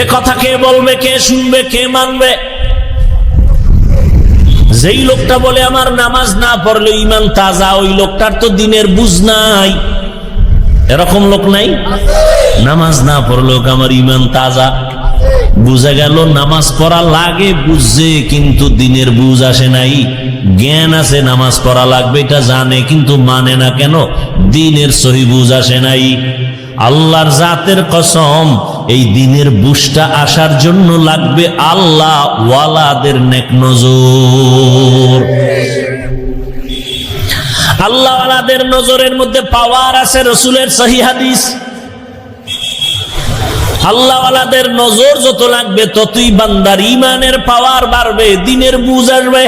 এ কথা কে বলবে, কে শুনবে, কে মানবে? যেই লোকটা বলে আমার নামাজ না পড়লে ঈমান তাজা, ওই লোকটার তো দিনের বুঝ নাই। এরকম লোক নাই? নামাজ না পড়লেও আমার ঈমান তাজা। বুঝা গেল নামাজ পড়া লাগে, বুঝছে কিন্তু দিনের বুঝ আসে নাই। জ্ঞান আছে নামাজ পড়া লাগবে, এটা জানে কিন্তু মানে না। কেন? দিনের সহি বুঝ আসে নাই। আল্লাহর জাতের কসম, এই দিনের বুঝটা আসার জন্য লাগবে আল্লাহ ওয়ালাদের নেক নজর। আল্লাহ ওয়ালাদের নজরের মধ্যে পাওয়ার আছে। রাসূলের সহিহ হাদিস, আল্লাহ ওয়ালাদের নজর যত লাগবে ততই বান্দার ঈমানের পাওয়ার বাড়বে, দিনের বুঝ আসবে।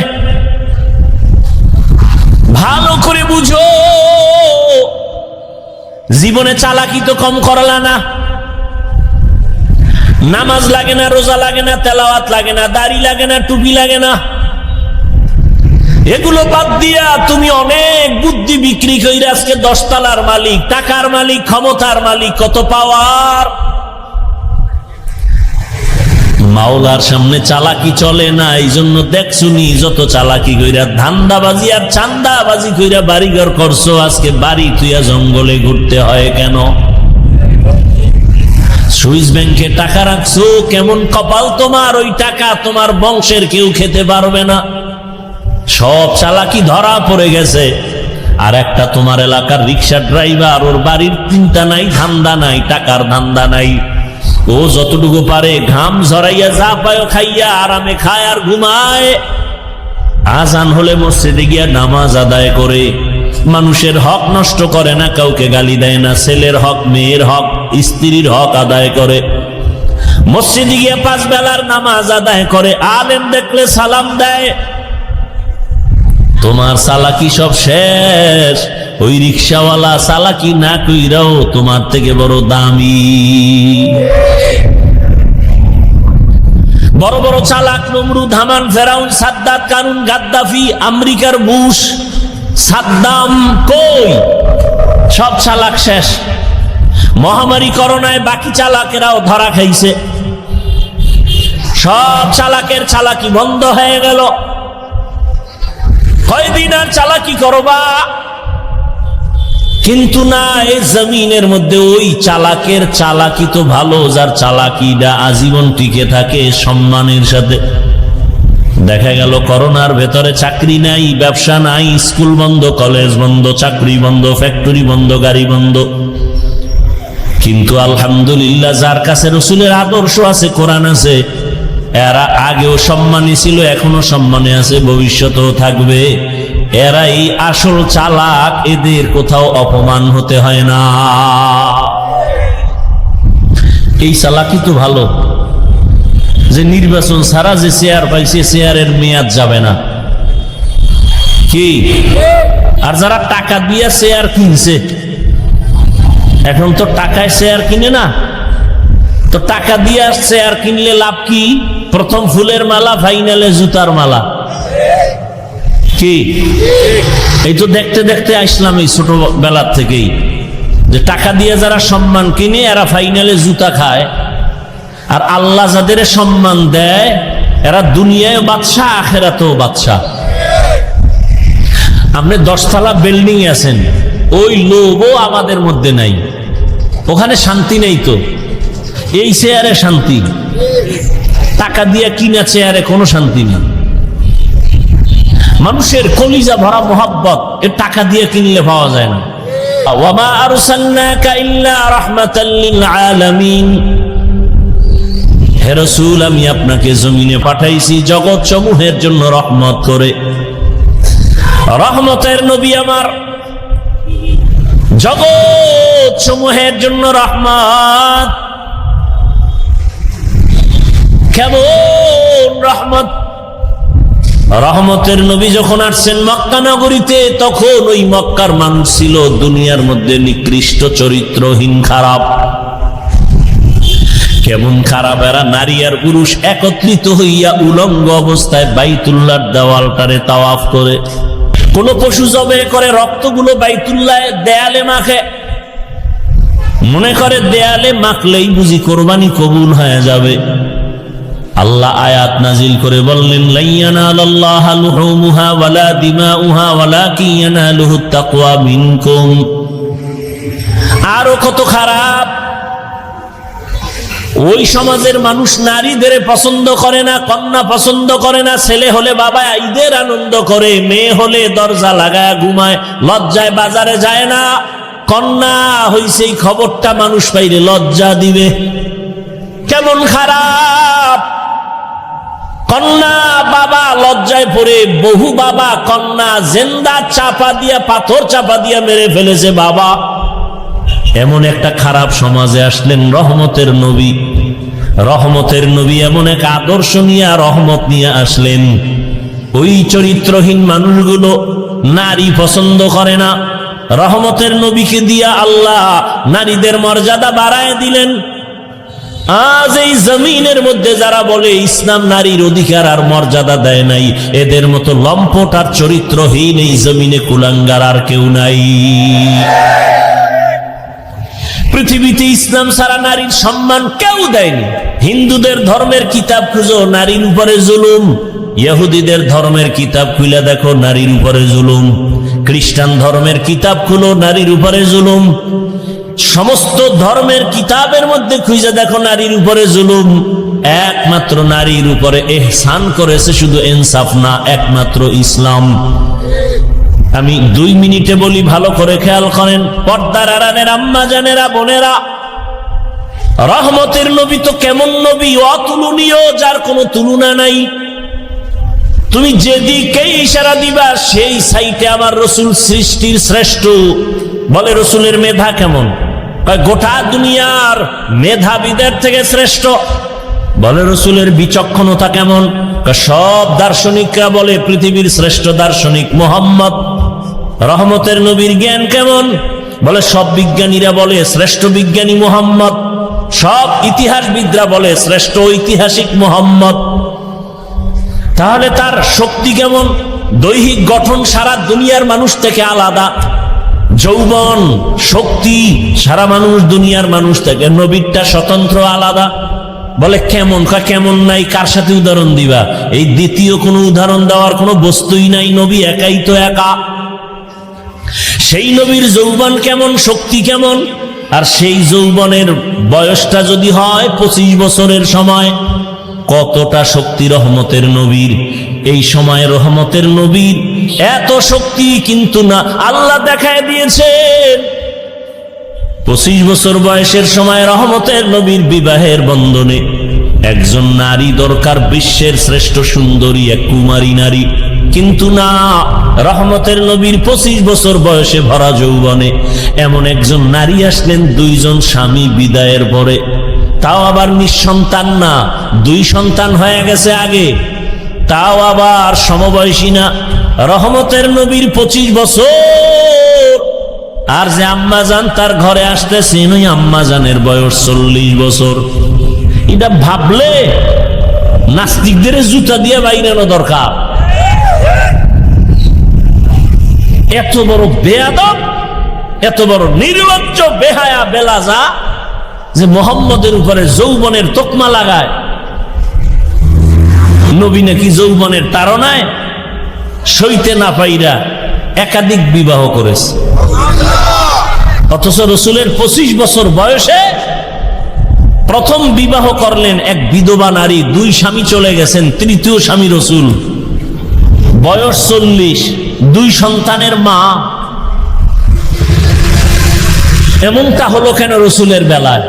ভালো করে বুঝো, জীবনে চালাকি তো কম করলা না। নামাজ লাগে না, রোজা লাগে না, তেলাওয়াত লাগে না, দাড়ি লাগে না, টুপি লাগে না। এগুলো বাদ দিয়া তুমি অনেক বুদ্ধি বিক্রি কইরা আজকে 10 তলার মালিক, টাকার মালিক, ক্ষমতার মালিক, কত পাওয়ার। মাওলার সামনে চালাকি চলে না। এই জন্য দেখছুনি যত চালাকি কইরা ধান্দাবাজি আর চান্দাবাজি কইরা বাড়িঘর করছো, আজকে বাড়ি তুইয়া জঙ্গলে ঘুরতে হয় কেন? সুইস ব্যাংকে টাকা রাখছো, কেমন কপাল তোমার, ওই টাকা তোমার বংশের কেউ খেতে পারবে না। সব চালাকি ধরা পড়ে গেছে। আর একটা তোমার এলাকার রিক্সা ড্রাইভার, ওর বাড়ির চিন্তা নাই, ধান্দা নাই, টাকার ধান্দা নাই। ও যতটুকু পারে ঘাম ঝরাইয়া যা পায় খাইয়া আরামে খায় আর ঘুমায়। আজান হলে মসজিদে গিয়া নামাজ আদায় করে, মানুষের হক নষ্ট করে না, কাউকে গালি দেয় না, ছেলের হক, মেয়ের হক, স্ত্রীর হক আদায় করে। মসজিদে গিয়া 5 বেলার নামাজ আদায় করে, আলেম দেখলে সালাম দেয়। তোমার চালাকি সব শেষ। ওই রিক্সাওয়ালা চালাকি না কইরাও তোমার থেকে বড় দামি। বড় বড় চালাক নমরুদ, হামান, ফেরাউন, সাদ্দাত, কারুন, গাদ্দাফি, আমেরিকার বুশ, সাদ্দাম, কই সব চালাক শেষ। মহামারী করোনায় বাকি চালাকেরাও ধরা খাইছে। সব চালাকের চালাকি বন্ধ হয়ে গেল। কয়দিন আর চালাকি করবা? কিন্তু না, এই জমিনের মধ্যে ওই চালাকের চালাকি তো ভালো, যার চালাকিটা আজীবন টিকে থাকে সম্মানের সাথে। দেখা গেল করোনার ভেতরে চাকরি নাই, ব্যবসা নাই, স্কুল বন্ধ, কলেজ বন্ধ, চাকরি বন্ধ, ফ্যাক্টরি বন্ধ, গাড়ি বন্ধ। কিন্তু আলহামদুলিল্লাহ, যার কাছে রাসূলের আদর্শ আছে, কোরআন আছে, এরা আগেও সম্মানী ছিল, এখনো সম্মানে আছে, ভবিষ্যতেও থাকবে। এরাই আসল চালাক, এদের কোথাও অপমান হতে হয় না। এই চালাকি তো ভালো, যে নির্বাচন ছাড়া যে চেয়ার পাইছে, চেয়ারের মেয়াদ যাবে না। কি? আর যারা টাকা দিয়ে চেয়ার কিনছে, এখন তো টাকায় চেয়ার কিনে না, তো টাকা দিয়ে চেয়ার কিনলে লাভ কি? প্রথম ফুলের মালা, ফাইনালে জুতার মালা। কি? এই তো দেখতে দেখতে আসলাম এই ছোটবেলার থেকেই, যে টাকা দিয়ে যারা সম্মান কিনে এরা ফাইনালে জুতা খায়। আর আল্লাহ যাদের সম্মান দেয়, এরা দুনিয়ায় বাদশা, আখেরাতেও বাদশা। আপনি 10 তলা বিল্ডিং আছেন, ওই লোভও আমাদের মধ্যে নাই। ওখানে শান্তি নেই তো, এই চেয়ারে শান্তি। টাকা দিয়ে কিনা চেয়ারে কোনো শান্তি নেই। মানুষের কলিজা ভরা মোহাব্বত, এ টাকা দিয়ে কিনলে পাওয়া যায় না। ওয়ামা আরসালনাকা ইল্লা রাহমাতাল লিল আলামিন। হে রাসূল, আমি আপনাকে জমিনে পাঠাইছি জগৎ সমূহের জন্য রহমত করে। রহমতের নবী আমার, জগৎ সমূহের জন্য রহমত। কেমন রহমত! রহমতের নবী যখন আসছেন মক্কা নগরীতে, তখন ওই মক্কার মানুষ ছিল দুনিয়ার মধ্যে নিকৃষ্ট চরিত্রহীন, খারাপ। কেমন খারাপ! এরা নারী আর পুরুষ একত্রিত হইয়া উলঙ্গ অবস্থায় বাইতুল্লাহর দেওয়ালটারে তাওয়াফ করে। কোন পশু জবে করে রক্তগুলো বাইতুল্লাহ দেয়ালে মাখে। মনে করে দেয়ালে মাখলেই বুঝি কোরবানি কবুল হয়ে যাবে। আল্লাহ আয়াত নাজিল করে বললেন, লা ইয়ানালাল্লাহা লুহুমুহা ওয়ালা দিমাউহা ওয়ালাকিন ইয়ানালুহুত তাকওয়া মিনকুম। আরো কত খারাপ, ওই সমাজের মানুষ নারীদের পছন্দ করে না, কন্যা পছন্দ করে না। ছেলে হলে বাবা ঈদের আনন্দ করে, মেয়ে হলে দরজা লাগায় ঘুমায়, লজ্জায় বাজারে যায় না। কন্যা হইছে এই খবরটা মানুষ পাইলে লজ্জা দিবে। কেমন খারাপ! কন্যা বাবা লজ্জায় পড়ে, বহু বাবা কন্যা জেন্দা চাপা দিয়া, পাথর চাপা দিয়া মেরে ফেলেছে বাবা। এমন একটা খারাপ সমাজে আসলেন রহমতের নবী। রহমতের নবী এমন এক আদর্শ নিয়ে, রহমত নিয়ে আসলেন। ওই চরিত্রহীন মানুষগুলো নারী পছন্দ করে না। রহমতের নবীকে দিয়া আল্লাহ নারীদের মর্যাদা বাড়ায় দিলেন। আজ এই জমিনের মধ্যে যারা বলে ইসলাম নারীর অধিকার আর মর্যাদা দেয় নাই, এদের মতো লম্পট আর চরিত্রহীন এই জমিনে কুলাঙ্গার আর কেউ নাই। পৃথিবীতে ইসলাম ছাড়া নারীর সম্মান কেউ দেয়নি। হিন্দুদের ধর্মের কিতাব খুঁজো, নারীর উপরে জুলুম। ইহুদিদের ধর্মের কিতাব খুলে দেখো, নারীর উপরে জুলুম। খ্রিস্টান ধর্মের কিতাব খুলো, নারীর উপরে জুলুম। সমস্ত ধর্মের কিতাবের মধ্যে খুঁজে দেখো, নারীর উপরে জুলুম। একমাত্র নারীর উপরে ইহসান করেছে শুধু ইনসাফ না, একমাত্র ইসলাম। আমি 2 মিনিটে বলি, ভালো করে খেয়াল করেন। পর্দার আড়ালের আম্মা জানেরা, বোনেরা, রহমতের নবী তো কেমন নবী, অতুলনীয়, যার কোনো তুলনা নাই। তুমি যেদিকে ইশারা দিবা সেই সাইটে আমার রসুল সৃষ্টির শ্রেষ্ঠ। বলে রসুলের মেধা কেমন? গোটা দুনিয়ার মেধাবীদের থেকে শ্রেষ্ঠ। বলে রসুলের বিচক্ষণতা কেমন? সব দার্শনিকরা বলে পৃথিবীর শ্রেষ্ঠ দার্শনিক মুহাম্মদ। রহমতের নবীর জ্ঞান কেমন? বলে সব বিজ্ঞানীরা বলে শ্রেষ্ঠ বিজ্ঞানী মুহাম্মদ। সব ইতিহাসবিদরা বলে শ্রেষ্ঠ ঐতিহাসিক মুহাম্মদ। তাহলে তার শক্তি কেমন? দৈহিক গঠন সারা দুনিয়ার মানুষ থেকে আলাদা। যৌবন, শক্তি সারা মানুষ, দুনিয়ার মানুষ থেকে। নবীরটা স্বতন্ত্র, আলাদা। বলে কেমন? কেমন নাই, কার সাথে উদাহরণ দিবা? এই দ্বিতীয় কোনো উদাহরণ দেওয়ার কোনো বস্তুই নাই, নবী একাই তো একা। সেই নবীর যৌবন কেমন, শক্তি কেমন? আর সেই যৌবনের বয়সটা যদি হয় 25 বছরের সময়, কতটা শক্তি রহমতের নবীর। এই সময় রহমতের নবীর এত শক্তি, কিন্তু না, আল্লাহ দেখায় দিয়েছেন 25 বছর বয়সের সময় রহমতের নবীর বিবাহের বন্ধনে একজন নারী দরকার, বিশ্বের শ্রেষ্ঠ সুন্দরী এক কুমারী নারী। কিন্তু না, রহমতের নবীর 25 বছর বয়সে ভরা যৌবনে এমন একজন নারী আসলেন 2 জন স্বামী বিদায়ের পরে। তাও আবার নিঃসন্তান না, 2 সন্তান হয়ে গেছে আগে, তাও আবার সমবয়সী না। রহমতের নবীর 25 বছর, আর যে আম্মাজান তার ঘরে আসতেছেন, ওই আম্মাজানের বয়স 40 বছর। এটা ভাবলে নাস্তিকদের জুতা দিয়ে বাইরানো দরকার। এত বড় বেয়াদব, এত বড় নির্লজ্জ, বেহায়া, বেলাজা, যে মোহাম্মদের উপরে যৌবনের তকমা লাগায়। নবী নাকি যৌবনের তাড়নায় সইতে না পাইরা একাধিক বিবাহ করেছে। অথচ রসুলের 25 বছর বয়সে প্রথম বিবাহ করলেন এক বিধবা নারী। 2 স্বামী চলে গেছেন, 3য় স্বামী রসুল, বয়স 40, 2 সন্তানের মা। এমনটা হলো কেন রসুলের বেলায়?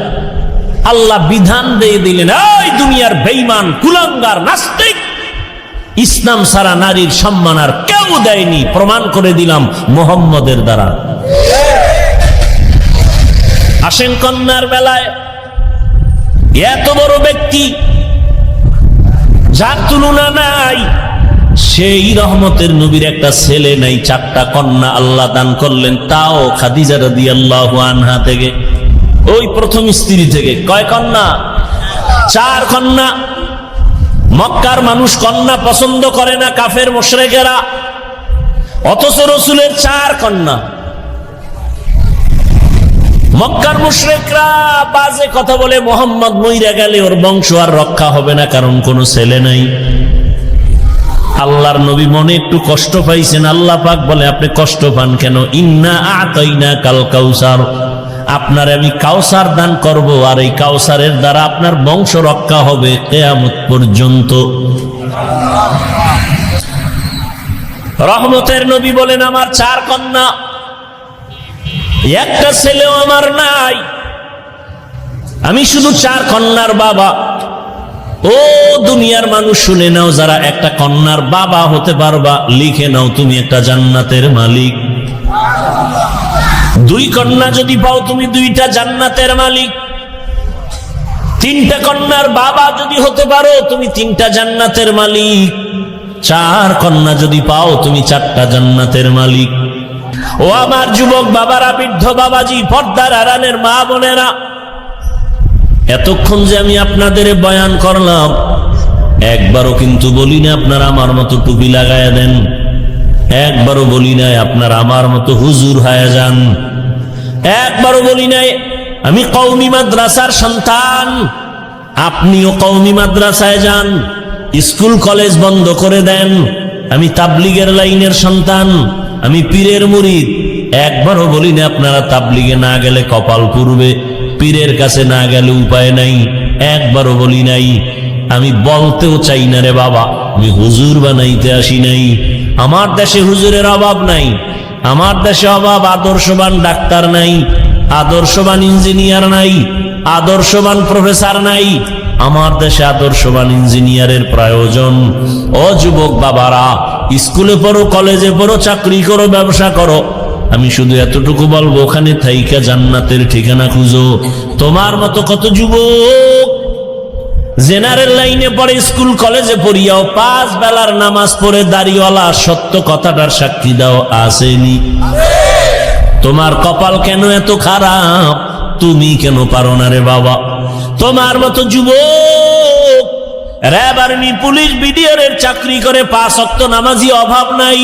আল্লাহ বিধান দিয়ে দিলেন, এই দুনিয়ার বেঈমান, কুলাঙ্গার, নাস্তিক, ইসলাম ছাড়া নারীর সম্মান আর কেউ দেয়নি। প্রমাণ করে দিলাম মুহাম্মদের দ্বারা। আসেন কন্যার বেলায়, এত বড় ব্যক্তি যার তুলনা নাই, সেই রহমতের নবীর একটা ছেলে নাই, 4টা কন্যা আল্লাহ দান করলেন। তাও খাদিজা রাদিয়াল্লাহু আনহা থেকে, ওই প্রথম স্ত্রী থেকে। কয় কন্যা? 4 কন্যা। মক্কার মানুষ কন্যা পছন্দ করে না, কাফের মুশরিকেরা। অথচ রসুলের 4 কন্যা। মক্কার মুশরিকরা বাজে কথা বলে, মুহাম্মদ মইরা গেলে ওর বংশ আর রক্ষা হবে না, কারণ কোনো ছেলে নাই। আল্লাহর নবী মনে একটু কষ্ট পাইছেন। আল্লাহ পাক বলে, আপনি কষ্ট পান কেন? ইন্না আতাইনা কাল কাউসার, আপনার আমি কাউসার দান করব, আর এই কাউসারের দ্বারা আপনার বংশ রক্ষা হবে কিয়ামত পর্যন্ত। রহমতের নবী বলেন, আমার 4 কন্যা, একটা ছেলেও আমার নাই, আমি শুধু 4 কন্যার বাবা। ও দুনিয়ার মানুষ শুনে নাও, যারা একটা কন্যার বাবা হতে পারবা, লিখে নাও তুমি একটা জান্নাতের মালিক। 2 কন্যা যদি পাও, তুমি 2টা জান্নাতের মালিক। 3টা কন্যার বাবা যদি হতে পারো, তুমি 3টা জান্নাতের মালিক। 4 কন্যা যদি পাও, তুমি 4টা জান্নাতের মালিক। ও আমার যুবক বাবারা, বৃদ্ধ বাবাজি, পর্দার আড়ালের মা বোনেরা, এতক্ষণ যে আমি আপনাদের বয়ান করলাম, একবারও কিন্তু বলি না আপনারা আমার মতো টুপি লাগায়া দেন, একবারও বলি নাই আপনারা আমার মতো হুজুর হয়ে যান, একবারও বলি নাই আমি কওমি মাদ্রাসার সন্তান, আপনিও কওমি মাদ্রাসায় যান, স্কুল কলেজ বন্ধ করে দেন, আমি তাবলিগের লাইনের সন্তান, আমি পীরের মুরিদ। একবারও বলি না আপনারা তাবলিগে না গেলে কপাল পুড়বে, পীরের কাছে না গেলে উপায় নাই, একবারও বলি নাই। আমি বলতেও চাই না রে বাবা, আমি হুজুর বানাইতে আসি নাই। আমার দেশে হুজুরের অভাব নাই, আমার দেশে অভাব আদর্শবান ডাক্তার নাই, আদর্শবান ইঞ্জিনিয়ার নাই, আদর্শবান প্রফেসর নাই। আমার দেশে আদর্শবান ইঞ্জিনিয়ারের প্রয়োজন। ও যুবক বাবারা, স্কুলে পড়ো, কলেজে পড়ো, চাকরি করো, ব্যবসা করো, আমি শুধু এতটুকু বলবো, ওখানে থাইকা জান্নাতের ঠিকানা খুঁজো। তোমার মতো কত যুবক জেনারেল লাইনে পড়ে, স্কুল কলেজে পড়িয়াও 5 বেলার নামাজ পড়ে দাড়িওয়ালা, সত্য কথাটার সাক্ষী দাও আসেনি? তোমার কপাল কেন এত খারাপ? তুমি কেন পারো না রে বাবা? তোমার মতো যুবক র্যাব, আর্মি, পুলিশ, বিডিআরের চাকরি করে 5 ওয়াক্ত নামাজি অভাব নাই।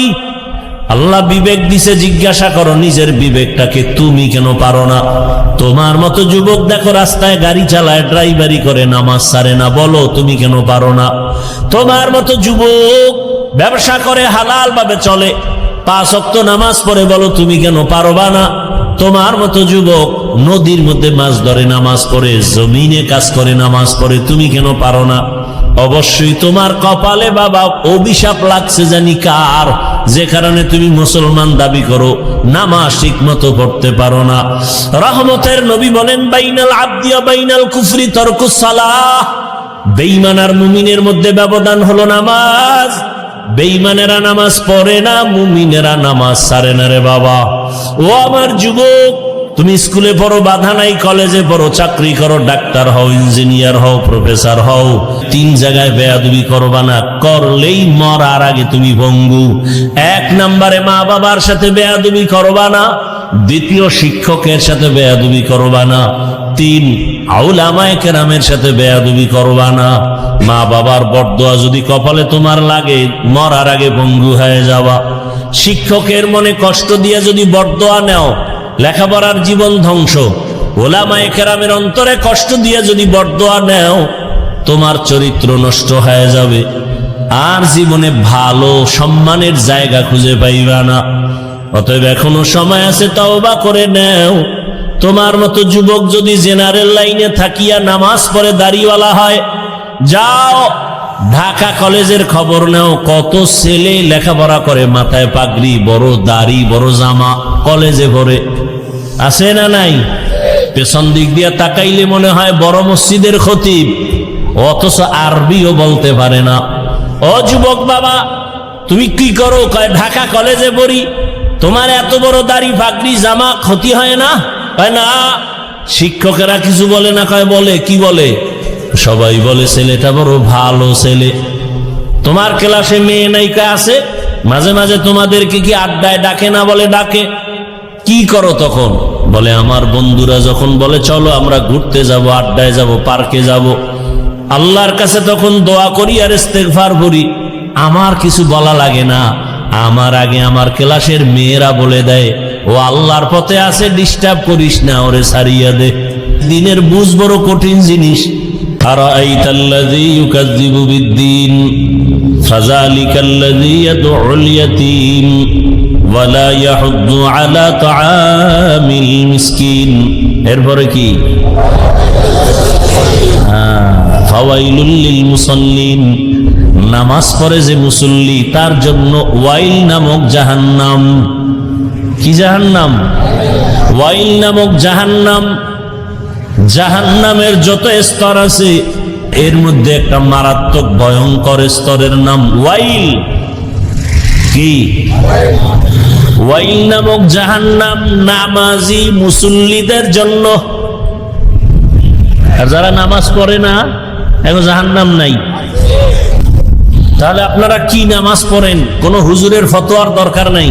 আল্লাহ বিবেক দিছে, জিজ্ঞাসা করো নিজের বিবেকটাকে, তুমি কেন পারো না? তোমার মতো যুবক দেখো রাস্তায় গাড়ি চালায়, ড্রাইভারি করে, নামাজ ছাড়ে না, বলো তুমি কেন পারো না? তোমার মতো যুবক ব্যবসা করে, হালাল ভাবে চলে, 5 ওয়াক্ত নামাজ পড়ে, বলো তুমি কেন পারবা না? তোমার মতো যুবক নদীর মধ্যে মাছ ধরে, নামাজ পড়ে, জমিনে কাজ করে, নামাজ পড়ে, তুমি কেন পারো না? অবশ্যই তোমার কপালে বাবা অভিশাপ লাগছে, জানি কার, যে কারণে তুমি মুসলমান দাবি করো, নামাজ ঠিক মতো পড়তে পারো না। রহমতের নবী বলেন, বাইনাল আবদি ওয়া বাইনাল কুফরি তারকুস সালাহ, বেঈমান আর মুমিনের মধ্যে ব্যবধান হলো নামাজ। বেঈমানেরা নামাজ পড়ে না, মুমিনেরা নামাজ ছাড়ে না রে বাবা। ও আমার যুবক, তুমি স্কুলে পড়ো, বাধা নাই, কলেজে পড়ো, চাকরি করো, ডাক্তার হও, ইঞ্জিনিয়ার হও, প্রফেসর হও, 3 জায়গায় বেয়াদবি করবা না, করলেই মরার আগে তুমি ভঙ্গু। 1 নম্বরে মা বাবার সাথে বেয়াদবি করবা না, 2য় শিক্ষকের সাথে বেয়াদবি করবা না, 3 আউলামায়ে কেরামের সাথে বেয়াদবি করবা না। মা বাবার বরদোয়া যদি কপালে তোমার লাগে, মরার আগে ভঙ্গু হয়ে যাবা। শিক্ষকের মনে কষ্ট দিয়ে যদি বরদোয়া নেও, লেখাপড়ার জীবন ধ্বংস। ওলামায়ে কেরামের অন্তরে কষ্ট দিয়ে যদি বরদোয়া নেও, তোমার চরিত্র নষ্ট হয়ে যাবে, আর জীবনে ভালো সম্মানের জায়গা খুঁজে পাইবা না। অতএব এখনো সময় আছে, তওবা করে নেও। তোমার মতো যুবক যদি জেনারেল লাইনে থাকিয়া নামাজ পড়ে দাড়িওয়ালা হয়, যাও ঢাকা কলেজের খবর নাও, কত ছেলে লেখাপড়া করে, মাথায় পাগড়ি, বড় দাড়ি, বড় জামা, কলেজে পড়ে, আছে না নাই? পেছন দিক দিয়া তাকাইলে মনে হয় বড় মসজিদের খতিব, অথচ আরবিও বলতে পারে না। ও যুবক বাবা, তুমি কি করো? কয় ঢাকা কলেজে পড়ি। তোমার এত বড় দাড়ি, পাগড়ি, জামা ক্ষতি হয় না? কয় না। শিক্ষকেরা কিছু বলে না? কয় বলে। কি বলে? সবাই বলে ছেলেটা বড় ভালো ছেলে। তোমার ক্লাসে মেয়ে নায়িকা আছে, মাঝে মাঝে তোমাদেরকে কি আড্ডায় ডাকে না? বলে ডাকে। কি করো তখন? বলে আমার বন্ধুরা যখন বলে চলো আমরা ঘুরতে যাব, আড্ডায় যাব, পার্কে যাব, আল্লাহর কাছে তখন দোয়া করি আর ইস্তেগফার করি। আমার কিছু বলা লাগে না, আমার আগে আমার ক্লাসের মেয়েরা বলে দেয়, ও আল্লাহর পথে আছে, ডিস্টার্ব করিস না, ওরে সারিয়া দে। দিনের বুঝ বড় কঠিন জিনিস। আরাআইতাল্লাযী ইউকাযযিবু বিদ্দীন ফাযালিকাল্লাযী ইয়াদউল ইয়াতীম ওয়া লা ইয়াহুদ্দু আলা তাআমিল মিসকিন। এরপরে কি? ফাওয়াইলুল লিল মুসাল্লিন, নামাজ পড়ে যে মুসল্লি তার জন্য ওয়াইল নামক জাহান্নাম। কি জাহান্নাম? ওয়াইল নামক জাহান্নাম। জাহান্নামের যত স্তর আছে এর মধ্যে একটা মারাত্মক ভয়ঙ্কর স্তরের নাম ওয়াইল। কি? ওয়াইল নামক জাহান্নাম নামাজি মুসল্লিদের জন্য। আর যারা নামাজ পড়ে না, এখন জাহান্নাম নাই। তাহলে আপনারা কি নামাজ পড়েন? কোন হুজুরের ফতোয়ার দরকার নাই,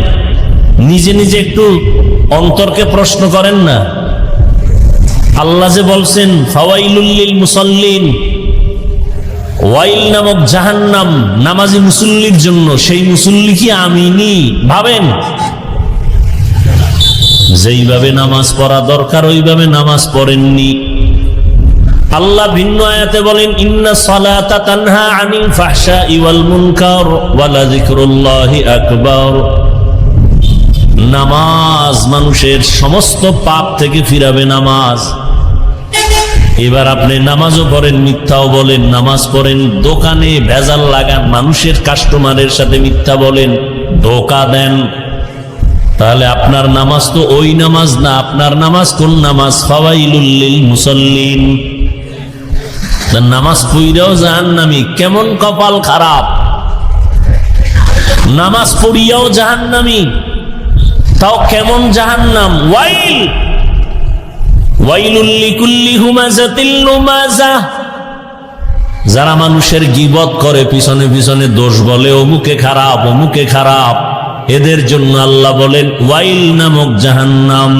নিজে নিজে একটু অন্তরকে প্রশ্ন করেন না। আল্লাহ যে বলছেন ফাওয়াইলুল লিল মুসাল্লিন, ওয়াইল নামক জাহান্নাম নামাজি মুসল্লির জন্য, সেই মুসল্লি কি আমিনি? ভাবেন, যেইভাবে নামাজ পড়া দরকার ওইভাবে নামাজ পড়েননি। আল্লাহ ভিন্ন আয়াতে বলেন ইন্না সালাতা তানহা আনিল ফাহশাই ওয়াল মুনকার ওয়া লাযিকরুল্লাহি আকবার। নামাজ মানুষের সমস্ত পাপ থেকে ফিরাবে নামাজ। এবার আপনি নামাজও পড়েন, মিথ্যাও বলেন, নামাজ পড়েন, দোকানে ভেজাল লাগান, মানুষের কাস্টমারের সাথে মিথ্যা বলেন, ধোঁকা দেন, তাহলে আপনার নামাজ তো ওই নামাজ না। আপনার নামাজ কোন নামাজ? ফাওয়াইলুল লিল মুসাল্লিন। নামাজ পড়িয়াও জাহান্নামী, কেমন কপাল খারাপ! নামাজ পড়িয়াও জাহান্নামী, তাও কেমন জাহান্নাম! ওয়াইল ওয়াইলুল লিকুল্লি হুমাযাতিল লুমাযা। যারা মানুষের গীবত করে, পিছনে পিছনে দোষ বলে, অমুকে খারাপ, অমুকে খারাপ, এদের জন্য আল্লাহ বলেন ওয়াইল নামক জাহান্নাম।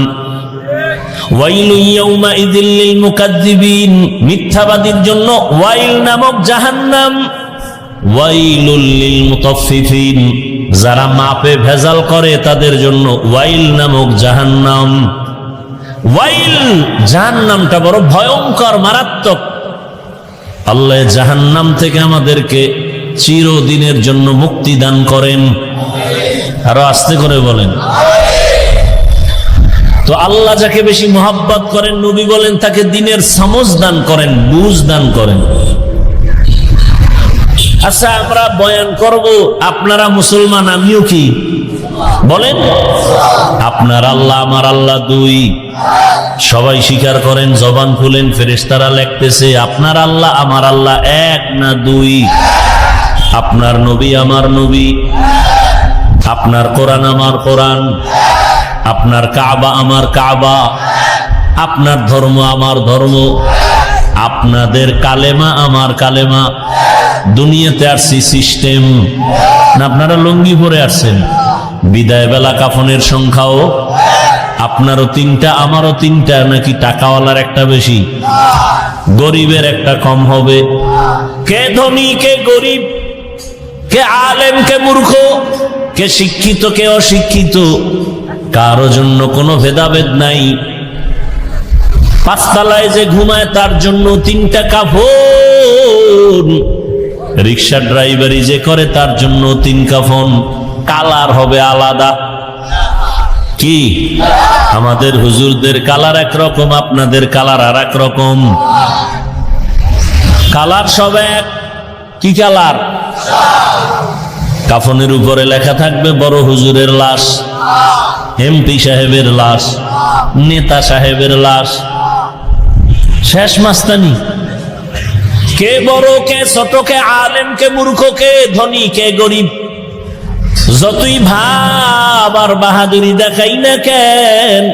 ওয়াইলু ইয়াউমাইযিল লিল মুকাজ্জিবিন, মিথ্যাবাদীর জন্য ওয়াইল নামক জাহান্নাম। ওয়াইলুল লিল মুতাফফিফিন, যারা মাপে ভেজাল করে তাদের জন্য ওয়াইল নামক জাহান্নাম। ওয়াইল জাহান্নামটা বড় ভয়ঙ্কর, মারাত্মক। আল্লাহ জাহান্নাম থেকে আমাদেরকে চিরদিনের জন্য মুক্তি দান করেন। আরো আস্তে করে বলেন। তো আল্লাহ যাকে বেশি মহব্বত করেন, নবী বলেন তাকে দিনের সমঝ দান করেন, বুঝ দান করেন। আচ্ছা, আমরা বয়ান করব, আপনারা মুসলমান, আমিও কি বলেন? আপনার আল্লাহ আমার আল্লাহ দুই, সবাই স্বীকার করেন, জবান খুলেন, ফেরেশতারা লিখতেছে আপনার আল্লাহ আমার আল্লাহ এক না দুই। আপনার নবী আমার নবী, আপনার কোরআন আমার কোরআন, আপনার কাবা আমার কাবা, আপনার ধর্ম আমার ধর্ম, আপনাদের কালেমা আমার কালেমা। দুনিয়াতে আসছি সিস্টেম না, আপনারা লুঙ্গি পরে আসছেন। বিদায় বেলা কাফনের সংখ্যাও আপনারও তিনটা, আমারও তিনটা, নাকি টাকাওয়ালার একটা বেশি, গরিবের একটা কম হবে? কে ধনী কে গরিব, কে আলেম কে মূর্খ, কে শিক্ষিত কে অশিক্ষিত, কারো জন্য কোনো ভেদাভেদ নাই। পাঁচতলায় যে ঘুমায় তার জন্য তিনটা কাফন, রিক্সা ড্রাইভারি যে করে তার জন্য তিন কাফন, কালার হবে আলাদা। কি? আমাদের হুজুরদের কালার একরকম, আপনাদের কালার আর এক রকম। কালার সব এক। কি কালার? কাফনের উপরে লেখা থাকবে বড় হুজুরের লাশ, এমপি সাহেবের লাশ, নেতা সাহেবের লাশ। শেষ মাস্তানি। কে বড় কে ছোট, কে আলেম কে মূর্খ, কে ধনী কে গরিব, যতই ভাব আর বাহাদুরি দেখাই না কেন,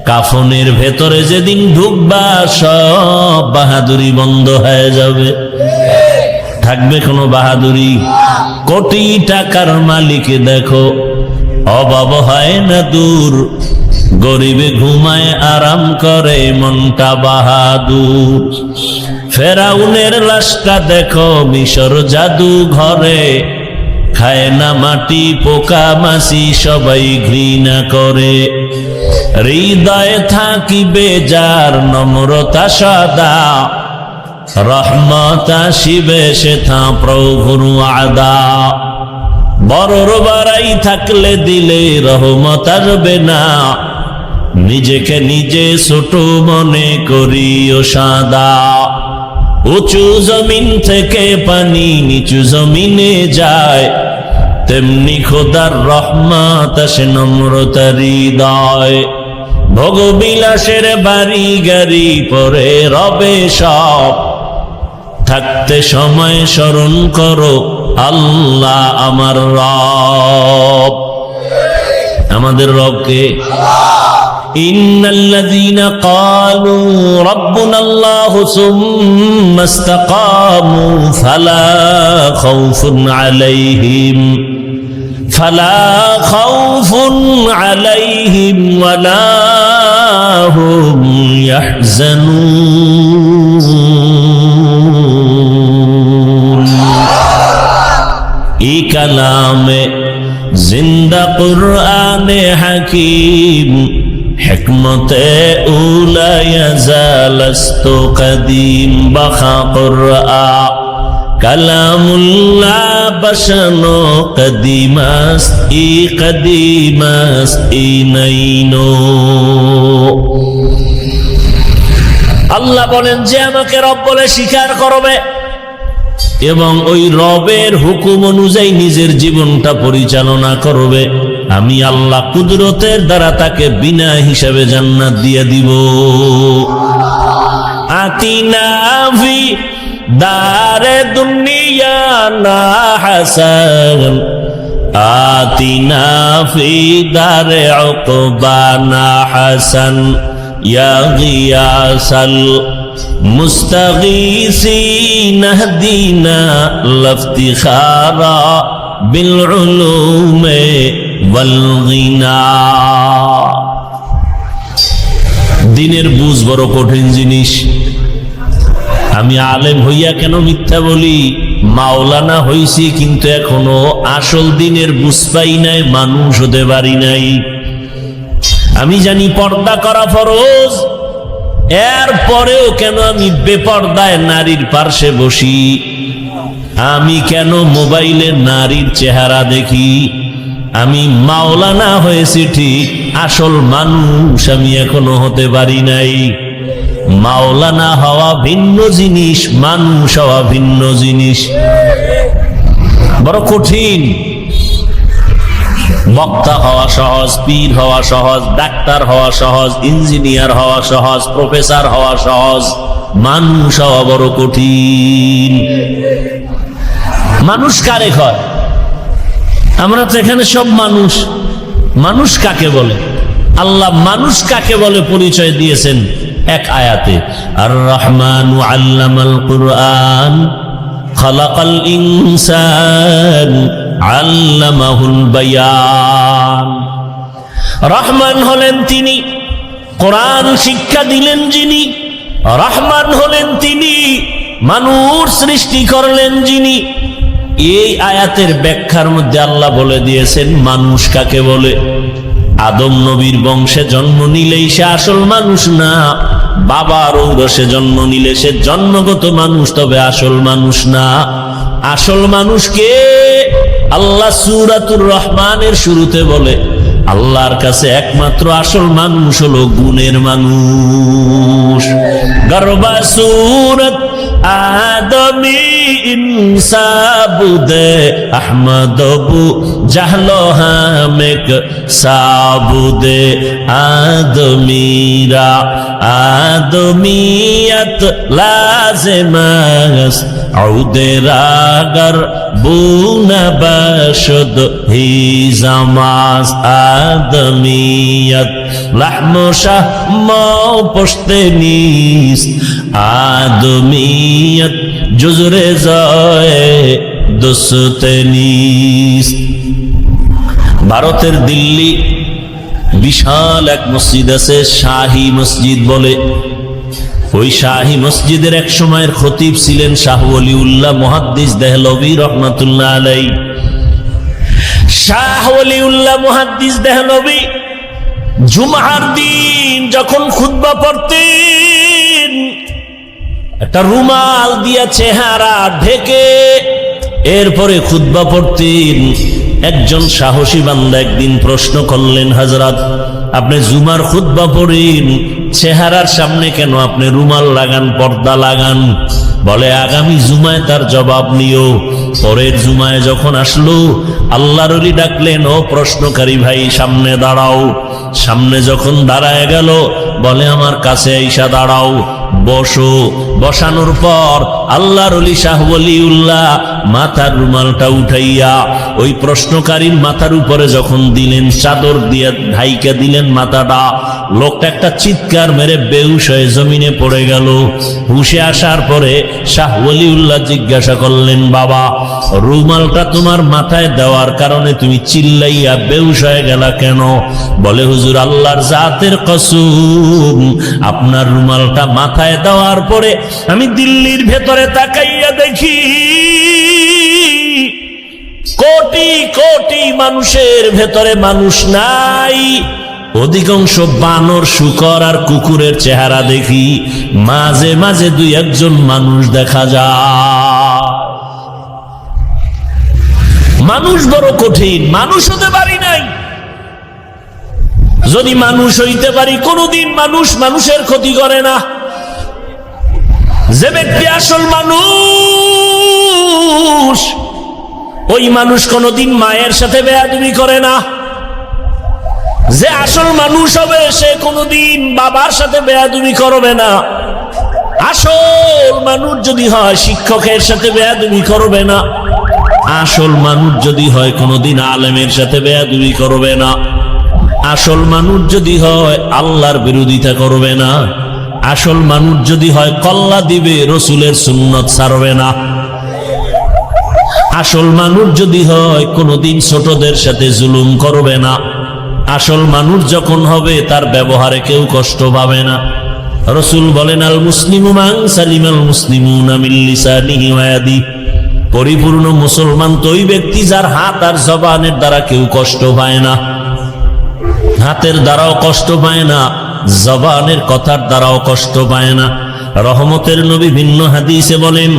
কাফনের ভেতরে যেদিন ঢুকবা সব বাহাদুরি বন্ধ হয়ে যাবে। থাকবে কোনো বাহাদুরি? কোটি টাকার মালিক দেখো, অভাব হয় না দূর, গরিবে ঘুমায় আরাম করে মনটা বাহাদুর। ফেরাউনের লাশটা দেখো মিশর জাদু ঘরে, খায় না মাটি পোকা মাছি সবাই ঘৃণা করে। হৃদয়ে থাকিবে যার নম্রতা সদা, রহমত আসিবে সেথা প্রভুর ওয়াদা। বড়র বাড়াই থাকলে দিলে রহমত আসবে না, নিজেকে নিজে ছোট মনে করিও সাদা। উঁচু জমিন থেকে পানি নিচু জমিনে যায়, তেমনি খোদার রহমত আসে নম্রতার হৃদয়। ভোগবিলাসের বাড়ি গাড়ি পরে রবে সব, থাকতে সময় স্মরণ করো আল্লাহ আমার রব। আমাদের রবকে ইন্নাল্লাযীনা ক্বালু রাব্বুনাল্লাহু সুম্মা ইসতাকামু ফালা খাউফুন আলাইহিম ওয়ালা হুম ইয়াহজানুন। এই কালামে জিন্দা কুরআনে হাকিম, হিকমতে উলা ইয়াজালস্তু কদিম বাখা কুরআন। কালামুল্লাহ বসানো কদিমাস ইনাইনো। আল্লাহ বলেন যে আমাকে রব বলে স্বীকার করবে এবং ওই রবের হুকুম অনুযায়ী নিজের জীবনটা পরিচালনা করবে, আমি আল্লাহ কুদরতের দ্বারা তাকে বিনা হিসাবে জান্নাত দিয়ে দিব। আতিনা ফি দারে দুনিয়া না হাসান, আতিনা ফি দারে উকবা না হাসান, ইয়া গিয়াসাল মুস্তাগীসিন হদিনা লাফতিখারা বিল উলুমে ওয়াল গিনা। দিনের বুঝ বড় কঠিন জিনিস। আমি আলেম হইয়া কেন মিথ্যা বলি? মাওলানা হইছি কিন্তু এখনো আসল দিনের বুঝ পাই নাই, মানুষ হতে পারি নাই। আমি জানি পর্দা করা ফরজ, এর পরেও কেন আমি বেপর্দায় নারীর পার্শ্বে বসি? আমি কেন মোবাইলে নারীর চেহারা দেখি? আমি মাওলানা হয়েছি ঠিক, আসল মানুষ আমি এখনো হতে পারি নাই। মাওলানা হওয়া ভিন্ন জিনিস, মানুষ হওয়া ভিন্ন জিনিস, বড় কঠিন। বক্তা হওয়া সহজ, পীর হওয়া সহজ, ডাক্তার হওয়া সহজ, ইঞ্জিনিয়ার হওয়া সহজ, প্রফেসর হওয়া সহজ, মানুষ হওয়া বড় কঠিন। মানুষ কারে হয়? আমরা তো এখানে সব মানুষ। মানুষ কাকে বলে? আল্লাহ মানুষ কাকে বলে পরিচয় দিয়েছেন এক আয়াতে, আর রহমানু আল্লামাল কুরআন খালাকাল ইনসান আল্লামাহুল বায়ান। রহমান হলেন তিনি, কোরআন শিক্ষা দিলেন যিনি। রহমান হলেন তিনি, মানুষ সৃষ্টি করলেন যিনি। এই আয়াতের ব্যাখ্যার মধ্যে আল্লাহ বলে দিয়েছেন মানুষ কাকে বলে। আদম নবীর বংশে জন্ম নিলেই সে আসল মানুষ না, বাবার ঔরসে জন্ম নিলে সে জন্মগত মানুষ, তবে আসল মানুষ না। আসল মানুষকে আল্লাহ সূরাতুর রহমানের শুরুতে বলে, আল্লাহর কাছে একমাত্র আসল মানুষ হলো গুণের মানুষ। গর্বা সূরত আদমি ইনসাবুদে আহমদবু জাহলো হামেক সাবুদে আদমিরা আদমিয়ত লাজেমাস আউদে রাগর বুনা বাশদ হি জামাস আদমিয়ত লাহমো শাহমো পশতে নিস আদমিয়ত জুজরে জয়ে দোসতে নিস। ভারতের দিল্লি বিশাল এক মসজিদ আছে, শাহী মসজিদ বলে। ওই শাহী মসজিদের এক সময়ের খতিব ছিলেন শাহ ওলিউল্লাহ মুহাদ্দিস দেহলভী রহমাতুল্লাহ আলাইহি। শাহ ওলিউল্লাহ মুহাদ্দিস দেহলভী জুমার দিন যখন খুতবা পড়তেন একটা রুমাল দিয়া চেহারা ঢেকে এরপরে খুতবা পড়তেন। একজন সাহসী বান্দা একদিন প্রশ্ন করলেন, হযরত আপনি জুমার খুতবা পড়েন, চেহারার সামনে কেন আপনি রুমাল লাগান, পর্দা লাগান? বলে আগামী জুমায় তার জবাব নিও। পরের জুমায় যখন আসলো আল্লাহর ওলি ডাকলেন, ও প্রশ্নকারী ভাই সামনে দাঁড়াও। সামনে যখন দাঁড়ায় গেল বলে আমার কাছে আইসা দাঁড়াও, বসো। বসানোর পর আল্লাহর ওলি শাহ ওলিউল্লাহ মাথার রুমালটা উঠাইয়া ওই প্রশ্নকারীর মাথার উপরে যখন দিলেন, চাদর দিয়ে ঢাইকা দিলেন মাথাটা, লোকটা একটা চিৎকার মেরে বেহুশ হয়ে জমিনে পড়ে গেল। হুশে আসার পরে শাহ ওলিউল্লাহ জিজ্ঞাসা করলেন, বাবা রুমালটা তোমার মাথায় দেওয়ার কারণে তুমি চিল্লাইয়া বেহুশ হয়ে গেলা কেন? বলে হুজুর আল্লাহর জাতের কসম, আপনার রুমালটা মাথায় দেওয়ার পরে আমি দিল্লির ভেতরে তাকাইয়া দেখি কোটি কোটি মানুষের ভেতরে মানুষ নাই, অধিকাংশ বানর, শূকর আর কুকুরের চেহারা দেখি, মাঝে মাঝে দুই একজন মানুষ দেখা যায়। মানুষ বড় কঠিন, মানুষ হতে পারি নাই। যদি মানুষ হইতে পারি কোনদিন মানুষ মানুষের ক্ষতি করে না। যে ব্যক্তি আসল মানুষ ওই মানুষ কোনদিন মায়ের সাথে বেয়াদবি করে না। যে আসল মানুষ হবে সে কোনদিন বাবার সাথে বেয়াদবি করবে না। আসল মানুষ যদি হয় শিক্ষকের সাথে বেয়াদবি করবে না। আসল মানুষ যদি হয় কোনদিন আলেমের সাথে বেয়াদবি করবে না। আসল মানুষ যদি হয় আল্লাহর বিরোধিতা করবে না। আসল মানুষ যদি হয় কল্লা দিবে, রসুলের সুন্নত ছাড়বে না। আসল মানুষ যদি হয় কোনদিন ছোটদের সাথে জুলুম করবে না। আসল মানুষ যখন হবে তার ব্যবহারে কেউ কষ্ট পাবে না। রসুল বলেন, আল মুসলিমু মান সালিমাল মুসলিমুনা মিন লিসানিহি ওয়া ইয়াদিহি, পরিপূর্ণ মুসলমান তো ওই ব্যক্তি যার হাত আর জবানের দ্বারা কেউ কষ্ট পায় না। হাতের দ্বারাও কষ্ট পায় না, জবানের কথার দ্বারাও কষ্ট পায় না। রহমতের নবী ভিন্ন হাদিসে বলেন,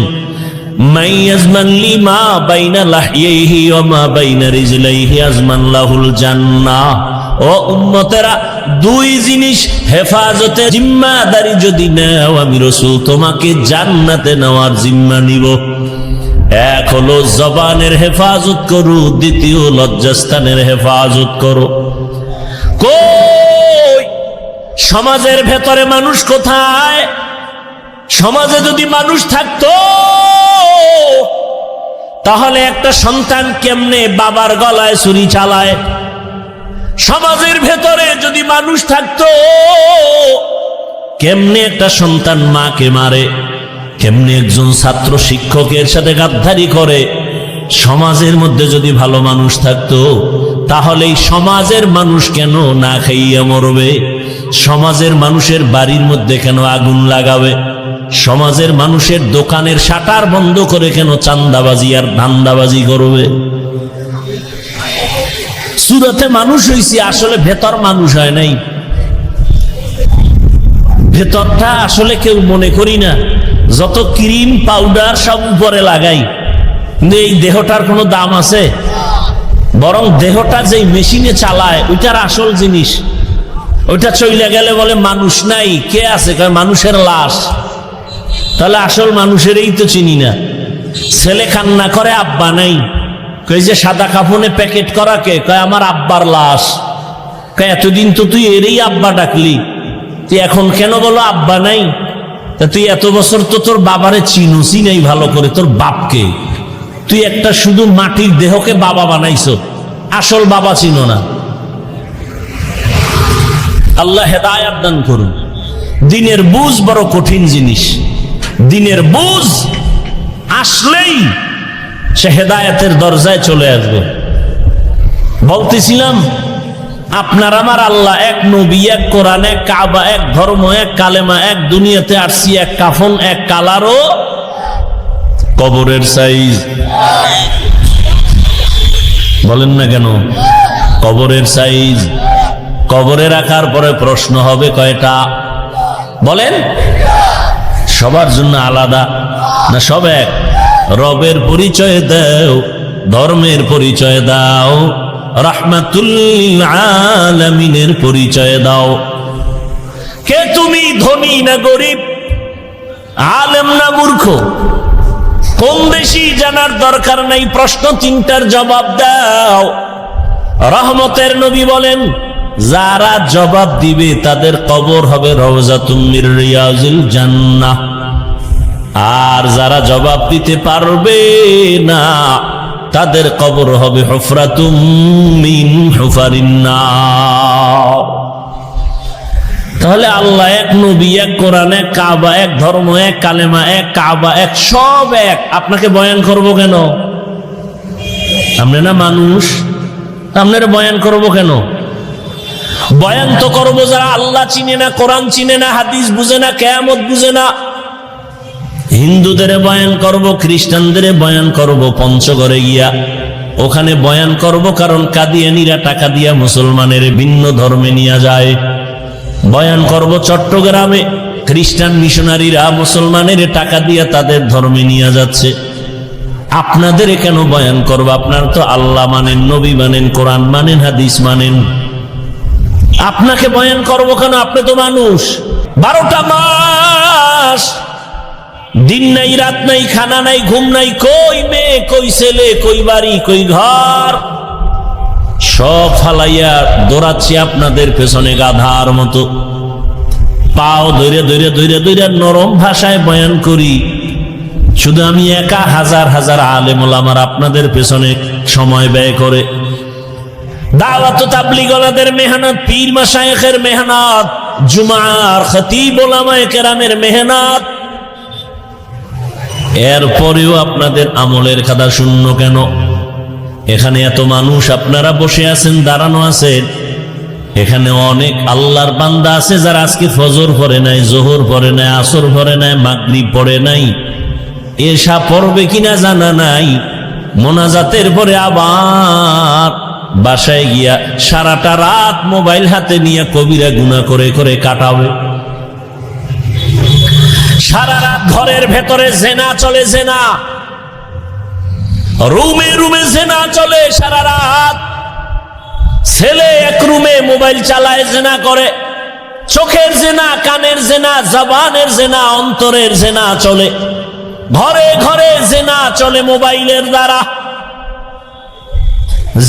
মাই ইয়াজমান লিমা বাইনা লাহইহি ওয়া মা বাইনা রিজলাইহি আজমান লাহুল জান্নাহ। ও উম্মতেরা, দুই জিনিস হেফাজতে জিম্মাদারি যদি নাও, আমি রাসূল তোমাকে জান্নাতে নেওয়ার জিম্মা নিব। এক হলো জবানের হেফাজত করো, দ্বিতীয় লজ্জাস্থানের হেফাজত করো। কই সমাজের ভেতরে মানুষ কোথায়? সমাজে যদি মানুষ থাকতো তাহলে একটা সন্তান কেমনে বাবার গলায় ছুরি চালায়? সমাজের ভেতরে যদি মানুষ থাকতো কেমনে একটা সন্তান মাকে মারে? কেমনে একজন ছাত্র শিক্ষকের সাথে গাদ্দারি করে? সমাজের মধ্যে যদি ভালো মানুষ থাকতো তাহলে এই সমাজের মানুষ কেন না খাইয়া মরবে? সমাজের মানুষের বাড়ির মধ্যে কেন আগুন লাগাবে? সমাজের মানুষের দোকানের শাটার বন্ধ করে কেন চান্দাবাজি আর ধান্দাবাজি করবে? সুরতে মানুষ হইছি, আসলে ভেতর মানুষ হয় নাই। ভেতরটা আসলে কেউ মনে করি না। যত ক্রিম পাউডার সব উপরে লাগাই, কিন্তু এই দেহটার কোনো দাম আছে? বরং দেহটা যেই মেশিনে চালায় ওইটার আসল জিনিস। ওইটা চলে গেলে বলে মানুষ নাই, কে আছে? কয় মানুষের লাশ। তাহলে আসল মানুষের এই তো চিনি না। ছেলে কান্না করে আব্বা নাই, কই যে সাদা কাফনে প্যাকেট করা কে? কয় আমার আব্বার লাশ। কয় এতদিন তো তুই এরই আব্বা ডাকলি, তুই এখন কেন বলো আব্বা নাই? তা তুই এত বছর তো তোর বাবারে চিনুসি নাই ভালো করে, তোর বাপকে। তুই একটা শুধু মাটির দেহকে বাবা বানাইছো, আসল বাবা চিনো না। আল্লাহ হেদায়েত দান করুন। দিনের বুঝ বড় কঠিন জিনিস। দিনের বুঝ আসলেই সে হেদায়েতের দরজায় চলে আসবে। বলতেছিলাম আপনার আমার আল্লাহ এক, নবী এক, কোরআন এক, কাবা এক, ধর্ম এক, কালেমা এক, দুনিয়াতে আসছি এক, কাফন এক, কালারও কবরের সাইজ। বলেন না কেন? কবরের সাইজ, কবরে রাখার পরে প্রশ্ন হবে কয়টা বলেন? সবার জন্য আলাদা না সব এক? রবের পরিচয় দাও, ধর্মের পরিচয় দাও, রাহমাতুল আলামিনের পরিচয় দাও। কে তুমি, ধনী না গরিব, আলেম না মূর্খ? কম বেশি জানার দরকার নাই, প্রশ্ন তিনটার জবাব দাও। রহমতের নবী বলেন, যারা জবাব দিবে তাদের কবর হবে রওজাতুম মির রিয়াজিল জান্নাহ, আর যারা জবাব দিতে পারবে না তাদের কবর হবে হুফরাতুম মিন হুফারিন নার। তাহলে আল্লাহ এক, নবী এক, কোরআন এক, কাবা এক, ধর্ম এক, কালেমা এক, কাবা এক, সব এক। আপনাকে বয়ান করব কেন? আপনি না মানুষ, আপনার বয়ান করব কেন? বয়ান তো করবো যারা আল্লাহ চিনে না, কোরআন চিনে না, হাদিস বুঝে না, কিয়ামত বুঝে না। হিন্দুদের বয়ান করব, খ্রিস্টানদের বয়ান করব পঞ্চগড়ে গিয়া, ওখানে বয়ান করব, কারণ কাদিয়ানীরা টাকা দিয়া মুসলমানের ভিন্ন ধর্মে নিয়ে যায়। বয়ান করব চট্টগ্রামে, খ্রিস্টান মিশনারিরা মুসলমানের টাকা দিয়া তাদের ধর্মে নিয়ে যাচ্ছে। আপনাদের কেন বয়ান করব? আপনারা তো আল্লাহ মানেন, নবী মানেন, কোরআন মানেন, হাদিস মানেন। আপনাকে বয়ান করব কেন? আপনি তো মানুষ। 12টা মাস দিন নাই, রাত নাই, খানা নাই, ঘুম নাই, কই মেয়ে, কই ছেলে, কই বাড়ি, কই ঘর, সব ফালাইয়া দৌড়াচ্ছি আপনাদের পেছনে গাধার মতো। পাও ধরে ধরে ধরে ধরে নরম ভাষায় বয়ান করি। শুধু আমি একা, হাজার হাজার আলেম ওলামার আপনাদের পেছনে সময় ব্যয় করে। দাওয়াত তাবলীগ ওয়ালাদের মেহনত, পীর মাশায়েখের মেহনত, জুমার খতিব ওলামায়ে কেরামের মেহনত, এরপরেও আপনাদের আমলের খাতা শূন্য কেন? এখানে এত মানুষ, আপনারা বসে আছেন, দাঁড়ানো আছেন, এখানে অনেক আল্লাহর বান্দা আছে যারা আজকে ফজর পড়ে নাই, জোহর পড়ে নাই, আসর পড়ে নাই, মাগরিব পড়ে নাই, এশা পড়বে কিনা জানা নাই। মোনাজাতের পরে আবার বাসায় গিয়া সারাটা রাত মোবাইল হাতে নিয়ে কবিরা গুনাহ করে করে কাটাবে। সারা রাত ঘরের ভেতরে জেনা চলে, জেনা রুমে রুমে জেনা চলে সারা রাত। ছেলে এক রুমে মোবাইল চালায়, জেনা করে। চোখের জেনা, কানের জেনা, জবানের জেনা, অন্তরের জেনা চলে। ঘরে ঘরে জেনা চলে মোবাইলের দ্বারা।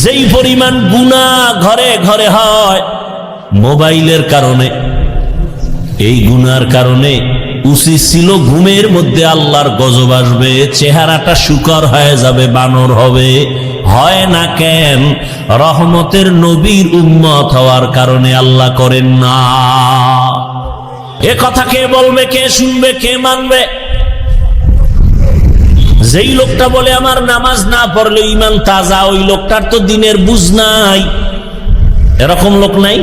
যেই পরিমাণ গুনাহ ঘরে ঘরে হয় মোবাইলের কারণে, এই গুনার কারণে উচিত ছিল ঘুমের মধ্যে আল্লাহর গজব আসবে, চেহারাটা শুকর হয়ে যাবে, বানর হবে। হয় না কেন? রহমতের নবীর উম্মত হওয়ার কারণে আল্লাহ করেন না। এ কথা কে বলবে, কে শুনবে, কে মানবে? যেই লোকটা বলে আমার নামাজ না পড়লে ঈমান তাজা, ওই লোকটার তো দিনের বুঝ নাই। এরকম লোক নাই?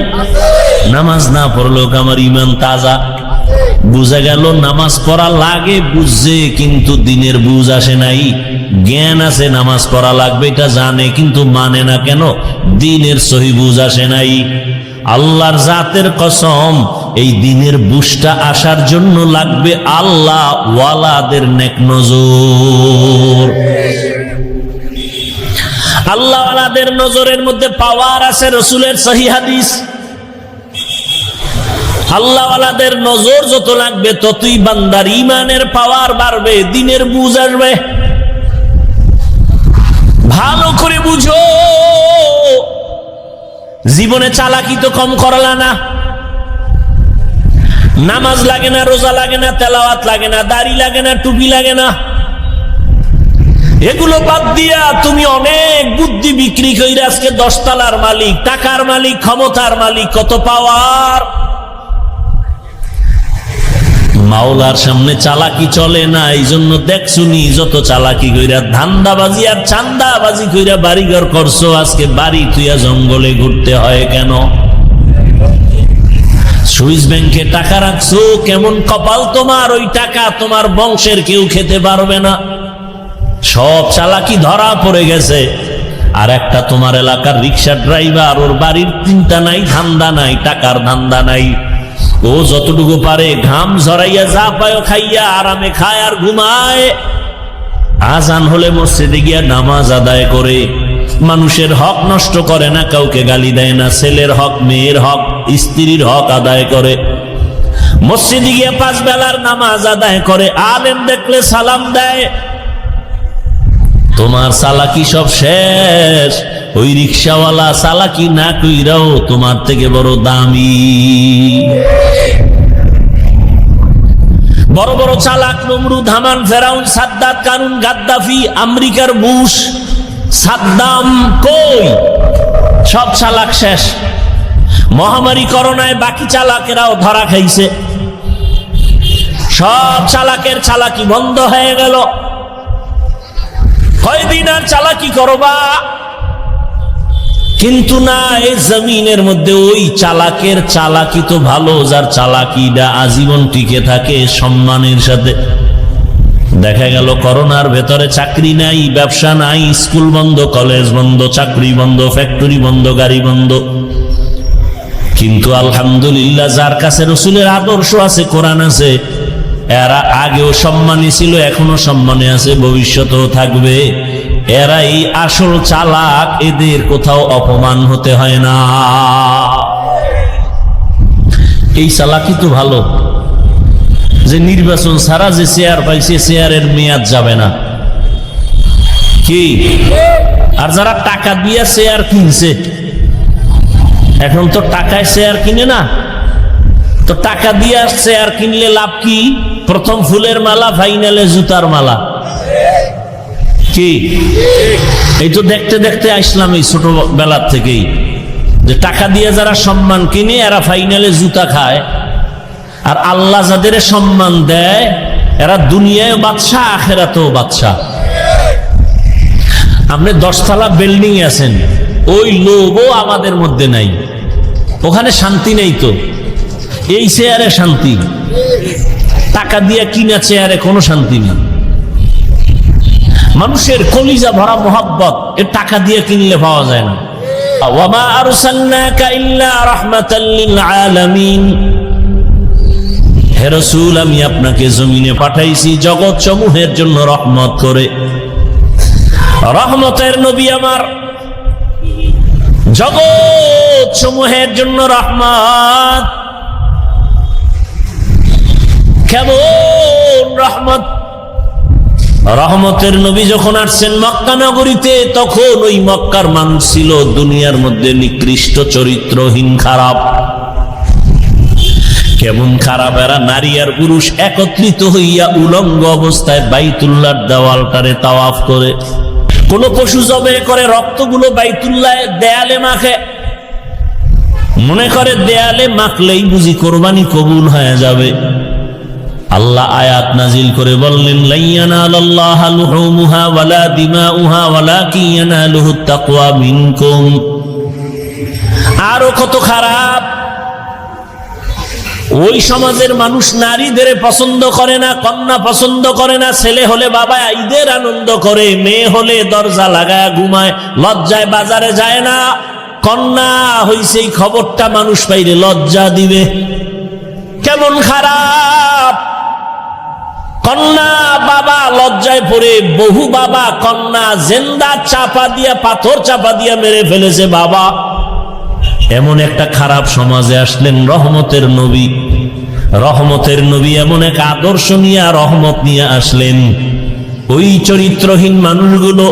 নামাজ না পড়লেও আমার ঈমান তাজা। বুঝা গেল নামাজ পড়া লাগে, বুঝছে, কিন্তু দিনের বুঝ আসে নাই। জ্ঞান আছে নামাজ পড়া লাগবে, এটা জানে, কিন্তু মানে না কেন? দিনের সহি বুঝ আসে নাই। আল্লাহর জাতের কসম, এই দিনের বুঝটা আসার জন্য লাগবে আল্লাহ ওয়ালাদের নেক নজর। আল্লাহ ওয়ালাদের নজরের মধ্যে পাওয়ার আছে, রাসূলের সহিহ হাদিস। আল্লাহ ওয়ালাদের নজর যত লাগবে ততই বান্দার ঈমানের পাওয়ার বাড়বে, দিনের বুঝ আসবে। ভালো করে বুঝো, জীবনে চালাকি তো কম করলা না। নামাজ লাগে না, রোজা লাগে না, তেলাওয়াত লাগে না, দাড়ি লাগে না, টুপি লাগে না, এগুলো বাদ দিয়া তুমি অনেক বুদ্ধি বিক্রি কইরা আজকে 10 তলার মালিক, টাকার মালিক, ক্ষমতার মালিক, কত পাওয়ার। মাওলার সামনে চালাকি চলে না, এই জন্য দেখছুনি যত চালাকি কইরা, ধান্দাবাজি আর চান্দাবাজি কইরা বাড়িঘর করছো, আজকে বাড়ি তুইয়া জঙ্গলে ঘুরতে হয় কেন? সুইস ব্যাংকে টাকা রাখছো, কেমন কপাল তোমার, ওই টাকা তোমার বংশের কেউ খেতে পারবে না। সব চালাকি ধরা পড়ে গেছে। আর একটা তোমার এলাকার রিক্সা ড্রাইভার, ওর বাড়ির চিন্তা নাই, ধান্দা নাই, টাকার ধান্দা নাই। ও যতটুকু পারে ঘাম ঝরাইয়া যা পায় খাইয়া আরামে খায় আর ঘুমায়। আজান হলে মসজিদে গিয়া নামাজ আদায় করে, মানুষের হক নষ্ট করে না, কাউকে গালি দেয় না, ছেলের হক, মেয়ের হক, স্ত্রীর হক আদায় করে। মসজিদে গিয়ে 5 বেলার নামাজ আদায় করে, আলেম দেখলে সালাম দেয়। তোমার চালাকি সব শেষ। ওই রিক্সাওয়ালা চালাকি না কইরাও তোমার থেকে বড় দামি। বড় বড় চালাক নমরুদ, হামান, ফেরাউন, সাদ্দাত, কারুন, গাদ্দাফি, আমেরিকার বুশ, সাদ্দাম, কই সব চালাক শেষ। মহামারী করোনায় বাকি চালাকেরাও ধরা খাইছে, সব চালাকের চালাকি বন্ধ হয়ে গেল। কয়দিন আর চালাকি করবা? কিন্তু না, এই জমিনের মধ্যে ওই চালাকের চালাকি তো ভালো, যার চালাকিটা আজীবন টিকে থাকে সম্মানের সাথে। দেখা গেল করোনার ভেতরে চাকরি নাই, ব্যবসা নাই, স্কুল বন্ধ, কলেজ বন্ধ, চাকরি বন্ধ, ফ্যাক্টরি বন্ধ, গাড়ি বন্ধ। কিন্তু আলহামদুলিল্লাহ, যার কাছে রসুলের আদর্শ আছে, কোরআন আছে, এরা আগেও সম্মানী ছিল, এখনো সম্মানে আছে, ভবিষ্যতেও থাকবে। এরা এই আসল চালাক, এদের কোথাও অপমান হতে হয় না। এই চালাকি তো ভালো, যে নির্বাচন ছাড়া যে চেয়ার পাইছে, চেয়ারের মেয়াদ যাবে না। কি আর যারা টাকা দিয়ে চেয়ার কিনছে, এখন তো টাকায় চেয়ার কিনে না, তো টাকা দিয়ে চেয়ার কিনলে লাভ কি? প্রথম ফুলের মালা, ফাইনালে জুতার মালা। কি এই তো দেখতে দেখতে আসলাম এই ছোটবেলার থেকেই, যে টাকা দিয়ে যারা সম্মান কিনে এরা ফাইনালে জুতা খায়, আর আল্লাহ যাদের সম্মান দেয় এরা দুনিয়ায় বাদশা, আখেরাতেও বাদশা। আপনি 10 তলা বিল্ডিং আছেন, ওই লোভও আমাদের মধ্যে নাই, ওখানে শান্তি নেই। তো এই চেয়ারে শান্তি, টাকা দিয়ে কিনা চেয়ারে কোনো শান্তি নেই। মানুষের কলিজা ভরা মোহাব্বত এ টাকা দিয়ে কিনলে পাওয়া যায় না। ওয়ামা আরসালনাকা ইল্লা রাহমাতাল লিল আলামিন, হে রাসূল, আমি আপনাকে জমিনে পাঠাইছি জগৎ সমূহের জন্য রহমত করে। রহমতের নবী আমার, জগৎ সমূহের জন্য রহমত। কেমন রহমত! রহমতের নবী যখন আসছেন মক্কা নগরীতে, তখন ওই মক্কার মানুষ ছিল দুনিয়ার মধ্যে নিকৃষ্ট চরিত্রহীন, খারাপ। কেমন খারাপ! এরা নারী আর পুরুষ একত্রিত হইয়া উলঙ্গ অবস্থায় বাইতুল্লাহর দেওয়ালটারে তাওয়াফ করে, কোন পশু জবে করে রক্তগুলো বাইতুল্লাহ দেয়ালে মাখে, মনে করে দেয়ালে মাখলেই বুঝি কোরবানি কবুল হয়ে যাবে। আল্লাহ আয়াত নাজিল করে বললেন, লা ইয়ানালাল্লাহা লুহুমুহা ওয়ালা দিমাউহা ওয়ালাকিন ইয়ানালুহুত তাকওয়া মিনকুম। আরো কত খারাপ! ওই সমাজের মানুষ নারীদের পছন্দ করে না, কন্যা পছন্দ করে না। ছেলে হলে বাবা ঈদের আনন্দ করে, মেয়ে হলে দরজা লাগায় ঘুমায়, লজ্জায় বাজারে যায় না। কন্যা হইছে এই খবরটা মানুষ পাইলে লজ্জা দিবে। কেমন খারাপ! কন্যা বাবা লজ্জায় পড়ে, বহু বাবা কন্যা জেন্দা চাপা দিয়া, পাথর চাপা দিয়া মেরে ফেলেছে বাবা। এমন একটা খারাপ সমাজে আসলেন রহমতের নবী। রহমতের নবী এমন এক আদর্শ নিয়ে, রহমত নিয়ে আসলেন। ওই চরিত্রহীন মানুষগুলো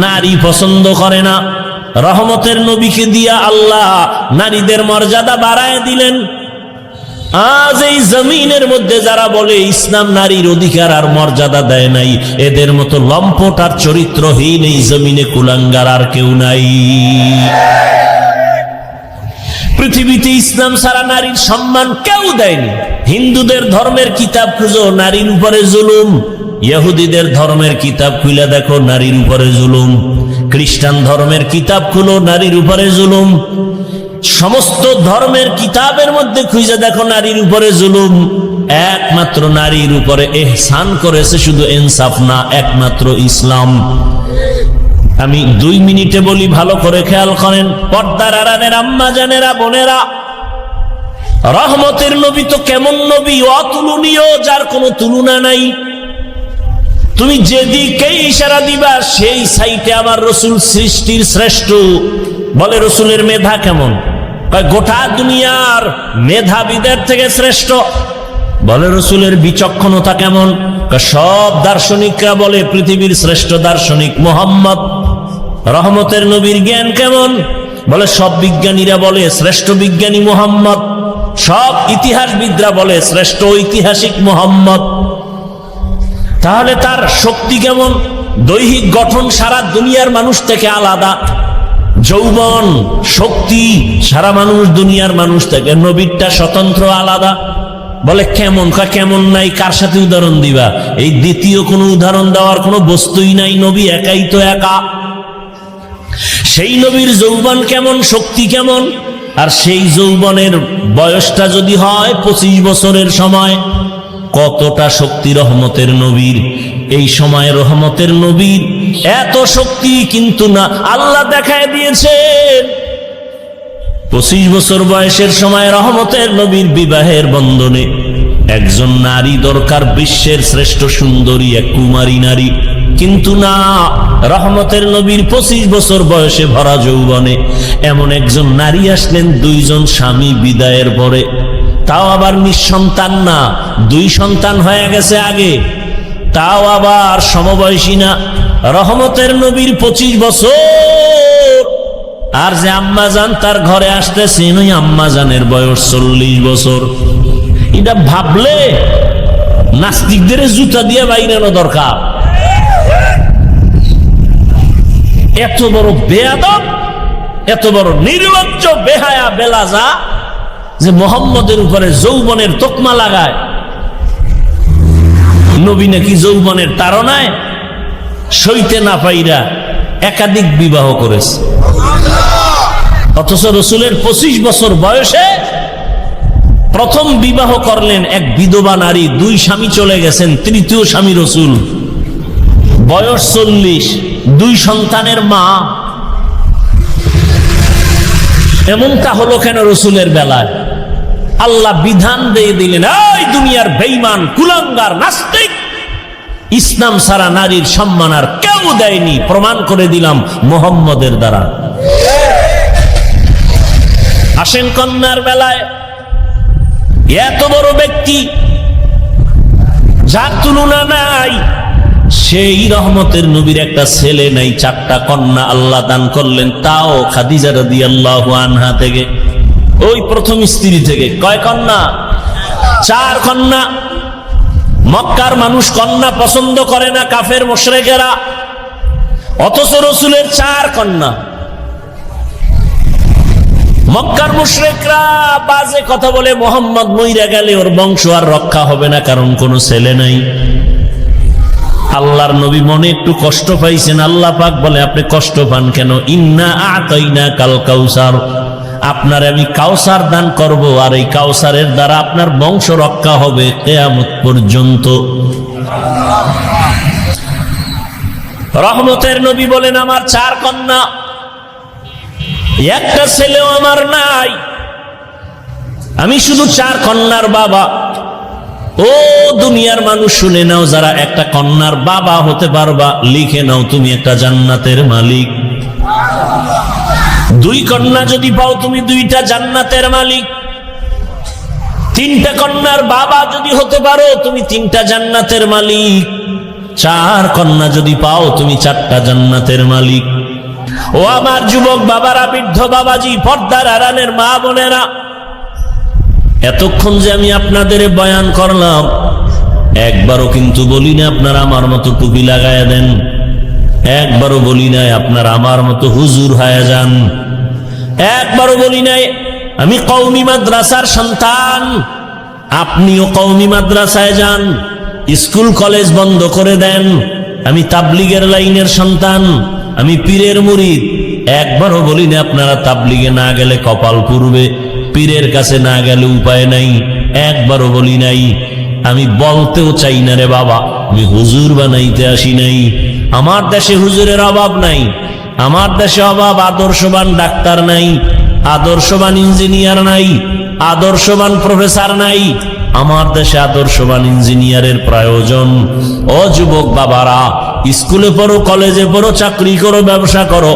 নারী পছন্দ করে না। রহমতের নবীকে দিয়া আল্লাহ নারীদের মর্যাদা বাড়ায় দিলেন। আজ এই জমিনের মধ্যে যারা বলে ইসলাম নারীর অধিকার আর মর্যাদা দেয় নাই, এদের মতো লম্পট আর চরিত্রহীন এই জমিনে কুলাঙ্গার আর কেউ নাই। পৃথিবীতে ইসলাম ছাড়া নারীর সম্মান কেউ দেয়নি। হিন্দুদের ধর্মের কিতাব খুঁজো, নারীর উপরে জুলুম। ইহুদিদের ধর্মের কিতাব খুলে দেখো, নারীর উপরে জুলুম। খ্রিস্টান ধর্মের কিতাব খুলো, নারীর উপরে জুলুম। সমস্ত ধর্মের কিতাবের মধ্যে খুঁজে দেখো, নারীর উপরে জুলুম। একমাত্র নারীর উপরে ইহসান করেছে শুধু ইনসাফ না, একমাত্র ইসলাম। আমি 2 মিনিটে বলি, ভালো করে খেয়াল করেন। পর্দার আড়ালের আম্মা জানেরা, বোনেরা, রহমতের নবী তো কেমন নবী, অতুলনীয়, যার কোনো তুলনা নাই। তুমি যেদিকে ইশারা দিবা সেই সাইটে আমার রসুল সৃষ্টির শ্রেষ্ঠ। বলে রসুলের মেধা কেমন? গোটা দুনিয়ার মেধাবীদের থেকে শ্রেষ্ঠ। বলে রসুলের বিচক্ষণতা কেমন? সব দার্শনিকরা বলে পৃথিবীর শ্রেষ্ঠ দার্শনিক মুহাম্মদ। রহমতের নবীর জ্ঞান কেমন? বলে সব বিজ্ঞানীরা বলে শ্রেষ্ঠ বিজ্ঞানী মুহাম্মদ। সব ইতিহাসবিদরা বলে শ্রেষ্ঠ ঐতিহাসিক মুহাম্মদ। তাহলে তার শক্তি কেমন? দৈহিক গঠন সারা দুনিয়ার মানুষ থেকে আলাদা, যৌবন শক্তি সারা মানুষ দুনিয়ার মানুষ থেকে, নবীরটা স্বতন্ত্র আলাদা। বলে কেমন? কেমন নাই, কার সাথে উদাহরণ দিবা? এই দ্বিতীয় কোনো উদাহরণ দেওয়ার কোনো বস্তুই নাই, নবী একাই তো একা। সেই নবীর যৌবন কেমন, শক্তি কেমন? আর সেই যৌবনের বয়সটা যদি হয় 25 বছরের সময়, কতটা শক্তি রহমতের নবীর। এই সময় রহমতের নবীর এত শক্তি, কিন্তু না, আল্লাহ দেখায় দিয়েছেন 25 বছর বয়সের সময় রহমতের নবীর বিবাহের বন্ধনে একজন নারী দরকার, বিশ্বের শ্রেষ্ঠ সুন্দরী এক কুমারী নারী। কিন্তু না, রহমতের নবীর 25 বছর বয়সে ভরা যৌবনে এমন একজন নারী আসলেন 2 জন স্বামী বিদায়ের পরে, তাও আবার নিঃসন্তান না, 2 সন্তান হয়ে গেছে আগে, তাও আবার সমবয়সী না। রহমতের নবীর 25 বছর, আর যে আম্মাজান তার ঘরে আসতেছেন ওই আম্মাজানের বয়স 40 বছর। এটা ভাবলে নাস্তিকদের জুতা দিয়ে বাইরানো দরকার। এত বড় বেয়াদব, এত বড় নির্লজ্জ, বেহায়া, বেলাজা, যে মুহাম্মদের উপরে যৌবনের তকমা লাগায়। নবী নাকি যৌবনের তাড়নায় সইতে না পাইরা একাধিক বিবাহ করেছে, অথচ রসুলের 25 বছর বয়সে প্রথম বিবাহ করলেন এক বিধবা নারী। 2 স্বামী চলে গেছেন, 3য় স্বামী রসুল, বয়স 40, 2 সন্তানের মা। এমনটা হলো কেন রসুলের বেলায়? আল্লাহ বিধান দিয়ে দিলেন, এই দুনিয়ার বেঈমান, কুলাঙ্গার, নাস্তিক, ইসলাম ছাড়া নারীর সম্মান আর কেউ দেয়নি, প্রমাণ করে দিলাম মুহাম্মদের দ্বারা। আসেন কন্যার বেলায়, এত বড় ব্যক্তি যার তুলনা নাই, সেই রহমতের নবীর একটা ছেলে নাই, 4টা কন্যা আল্লাহ দান করলেন, তাও খাদিজা রাদিয়াল্লাহু আনহা থেকে, ওই প্রথম স্ত্রী থেকে। কয় কন্যা? 4 কন্যা। মক্কার মানুষ কন্যা পছন্দ করে না, কাফের মুশরিকেরা, অথচ রসুলের 4 কন্যা। মক্কার মুশরিকরা বাজে কথা বলে, মুহাম্মদ মইরা গেলে ওর বংশ আর রক্ষা হবে না, কারণ কোনো ছেলে নাই। আল্লাহর নবী মনে একটু কষ্ট পাইছেন। আল্লাহ পাক বলে, আপনি কষ্ট পান কেন? ইন্না আতাইনা কাল কাউসার, আপনার আমি কাউসার দান করব, আর এই কাউসারের দ্বারা আপনার বংশ রক্ষা হবে কিয়ামত পর্যন্ত। রহমতের নবী বলেন, আমার 4 কন্যা, একটা ছেলেও আমার নাই, আমি শুধু 4 কন্যার বাবা। ও দুনিয়ার মানুষ শুনে নাও, যারা একটা কন্যার বাবা হতে পারবা, লিখে নাও তুমি একটা জান্নাতের মালিক। 2 কন্যা যদি পাও তুমি 2টা জান্নাতের মালিক। 3টা কন্যার বাবা যদি হতে পারো তুমি 3টা জান্নাতের মালিক। 4 কন্যা যদি পাও তুমি 4টা জান্নাতের মালিক। ও আমার যুবক বাবারা, বৃদ্ধ বাবাজি, পর্দার আড়ালের মা বোনেরা, এতক্ষণ যে আমি আপনাদের বয়ান করলাম, একবারও কিন্তু বলি না আপনারা আমার মতো টুপি লাগায়া দেন, একবারও বলি নাই আপনারা আমার মতো হুজুর হয়ে যান, একবারও বলি নাই আমি কওমি মাদ্রাসার সন্তান, আপনিও কওমি মাদ্রাসায় যান, স্কুল কলেজ বন্ধ করে দেন, আমি তাবলিগের লাইনের সন্তান, আমি পীরের মুরিদ। একবারও বলি না আপনারা তাবলিগে না গেলে কপাল পুড়বে, পীরের কাছে না গেলে উপায় নাই, একবারও বলি নাই। আমি বলতেও চাই না রে বাবা, আমি হুজুর বানাইতে আসি নাই। আমার দেশে হুজুরের অভাব নাই, আমার দেশে অভাব, আদর্শবান ডাক্তার নাই, আদর্শবান ইঞ্জিনিয়ার নাই, আদর্শবান প্রফেসর নাই। আমার দেশে আদর্শবান ইঞ্জিনিয়ারের প্রয়োজন। ও যুবক বাবারা, স্কুলে পড়ো, কলেজে পড়ো, চাকরি করো, ব্যবসা করো,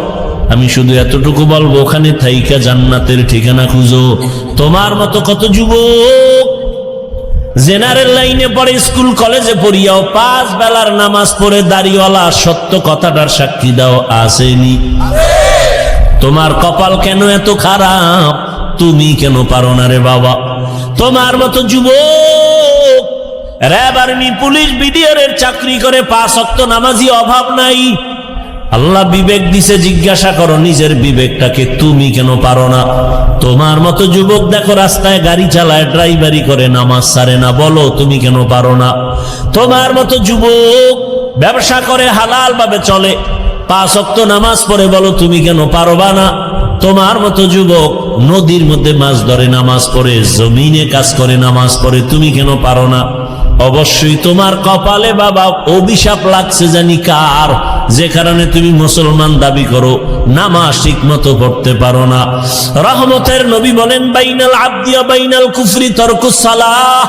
আমি শুধু এতটুকু বলবো, ওখানে থাইকা জান্নাতের ঠিকানা খুঁজো। তোমার মতো কত যুবক জেনারেল লাইনে পড়ে, স্কুল কলেজে পড়িয়াও 5 বেলার নামাজ পড়ে দাড়িওয়ালা, সত্য কথাটার সাক্ষী দাও আসেনি? তোমার কপাল কেন এত খারাপ? তুমি কেন পারো না রে বাবা? তোমার মতো যুবক র্যাব, আর্মি, পুলিশ, বিডিআর এর চাকরি করে 5 ওয়াক্ত নামাজি অভাব নাই। আল্লাহ বিবেক দিছে, জিজ্ঞাসা করো নিজের বিবেকটাকে, তুমি কেন পারো না? তোমার মতো যুবক দেখো রাস্তায় গাড়ি চালায়, ড্রাইভারি করে, নামাজ ছাড়ে না, বলো তুমি কেন পারো না? তোমার মতো যুবক ব্যবসা করে, হালাল ভাবে চলে, 5 ওয়াক্ত নামাজ পড়ে, বলো তুমি কেন পারবা না? তোমার মতো যুবক নদীর মধ্যে মাছ ধরে, নামাজ পড়ে, জমিনে কাজ করে, নামাজ পড়ে, তুমি কেন পারো না? অবশ্যই তোমার কপালে বাবা অভিশাপ লাগছে, জানি কার, যে কারণে তুমি মুসলমান দাবি করো, নামাজ ঠিক মতো পড়তে পারো না। রহমতের নবী বলেন, বাইনাল আবদি ওয়া বাইনাল কুফরি তারকুস সালাহ।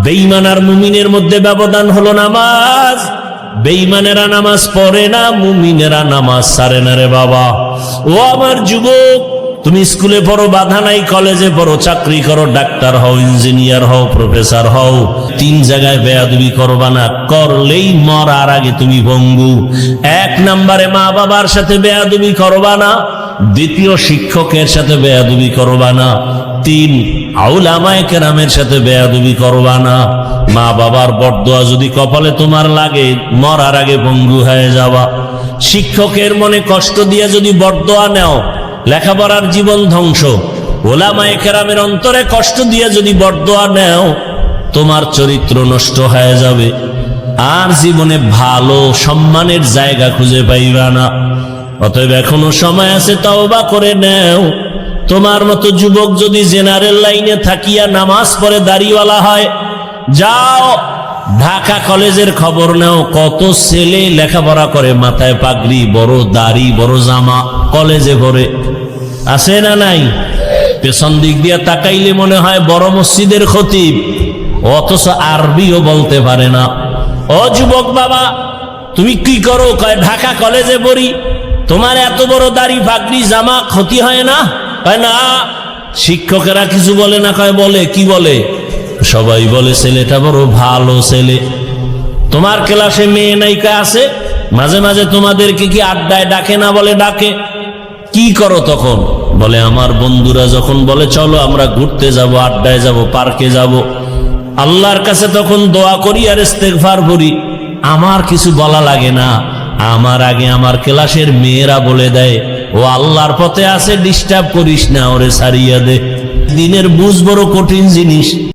বেঈমান আর মুমিনের মধ্যে ব্যবধান হলো নামাজ। বেঈমানেরা নামাজ পড়ে না, মুমিনেরা নামাজ ছাড়ে না রে বাবা। ও আমার যুবক, তুমি স্কুলে পড়ো, বাধা নাই, কলেজে পড়ো, চাকরি করো, ডাক্তার হও, ইঞ্জিনিয়ার হও, প্রফেসর হও, 3 জায়গায় বেয়াদবি করবা না। করলেই মরার আগে তুমি ভঙ্গু। 1 নম্বরে মা বাবার সাথে বেয়াদবি করবা না, 2 শিক্ষকের সাথে বেয়াদবি করবা না, 3 আউলামায়ে কেরামের সাথে বেয়াদবি করবা না। মা বাবার বরদোয়া যদি কপালে তোমার লাগে, মরার আগে ভঙ্গু হয়ে যাবা। শিক্ষকের মনে কষ্ট দিয়ে যদি বরদোয়া নেও, লেখাপড়ার জীবন ধ্বংস। ওলামায়ে কেরামের অন্তরে কষ্ট দিয়ে যদি বরদোয়া নেও, তোমার চরিত্র নষ্ট হয়ে যাবে, আর জীবনে ভালো সম্মানের জায়গা খুঁজে পাইবা না। অতএব এখনো সময় আছে, তওবা করে নেও। তোমার মতো যুবক যদি জেনারেল লাইনে থাকিয়া নামাজ পড়ে দাড়িওয়ালা হয়, যাও ঢাকা কলেজের খবর নাও, কত ছেলে লেখাপড়া করে, মাথায় পাগড়ি, বড় দাড়ি, বড় জামা, কলেজে পড়ে, আছে না নাই? পেছন দিক দিয়ে তাকাইলে মনে হয় বড় মসজিদের খতিব, অথচ আরবিও বলতে পারে না। ও যুবক বাবা, তুমি কি করো? কয় ঢাকা কলেজে পড়ি। তোমার এত বড় দাড়ি, পাগড়ি, জামা ক্ষতি হয় না? কয় না। শিক্ষকেরা কিছু বলে না? কয় বলে। কি বলে? সবাই বলে ছেলেটা বড় ভালো ছেলে। তোমার ক্লাসে মেয়ে নায়িকা আছে, মাঝে মাঝে তোমাদেরকে কি আড্ডায় ডাকে না? বলে ডাকে। কি করো তখন? বলে আমার বন্ধুরা যখন বলে চলো আমরা ঘুরতে যাব, আড্ডায় যাব, পার্কে যাব, আল্লাহর কাছে তখন দোয়া করি আর ইস্তেগফার করি। আমার কিছু বলা লাগে না, আমার আগে আমার ক্লাসের মেয়েরা বলে দেয়, ও আল্লাহর পথে আছে, ডিস্টার্ব করিস না, ওরে সারিয়া দে। দিনের বুঝ বড় কঠিন জিনিস।